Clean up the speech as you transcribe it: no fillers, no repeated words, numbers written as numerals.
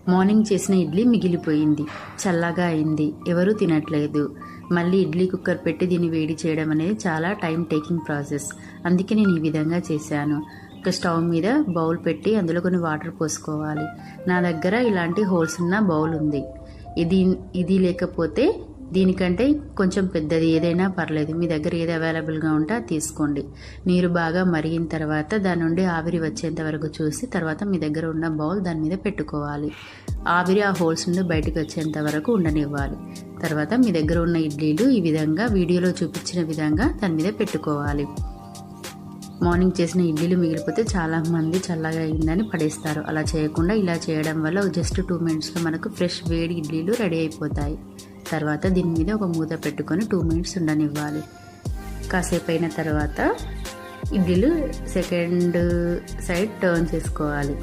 Morning చేసిన ఇడ్లీ మిగిలిపోయింది, చల్లగా అయింది, ఎవరూ తినట్లేదు. మళ్ళీ ఇడ్లీ కుక్కర్ పెట్టి దీన్ని వేడి చేయడం అనేది చాలా టైం టేకింగ్ ప్రాసెస్. అందుకే నేను ఈ విధంగా చేశాను. ఒక స్టవ్ మీద బౌల్ పెట్టి అందులో కొన్ని వాటర్ పోసుకోవాలి. నా దగ్గర ఇలాంటి హోల్స్ ఉన్న బౌల్ ఉంది. ఇది లేకపోతే దీనికంటే కొంచెం పెద్దది ఏదైనా పర్లేదు, మీ దగ్గర ఏది అవైలబుల్గా ఉంటే అది తీసుకోండి. నీరు బాగా మరిగిన తర్వాత దాని నుండి ఆవిరి వచ్చేంత వరకు చూసి తర్వాత మీ దగ్గర ఉన్న బౌల్ దాని మీద పెట్టుకోవాలి. ఆవిరి ఆ హోల్స్ నుండి బయటకు వచ్చేంత వరకు ఉండనివ్వాలి. తర్వాత మీ దగ్గర ఉన్న ఇడ్లీలు ఈ విధంగా వీడియోలో చూపించిన విధంగా దాని మీద పెట్టుకోవాలి. మార్నింగ్ చేసిన ఇడ్లీలు మిగిలిపోతే చాలామంది చల్లగా అయిందని పడేస్తారు. అలా చేయకుండా ఇలా చేయడం వల్ల జస్ట్ 2 మినిట్స్లో మనకు ఫ్రెష్ వేడి ఇడ్లీలు రెడీ అయిపోతాయి. తర్వాత దీని మీద ఒక మూత పెట్టుకొని 2 మినిట్స్ ఉండనివ్వాలి. కాసేపు అయిన తర్వాత ఇడ్లీలు సెకండ్ సైడ్ టర్న్ చేసుకోవాలి.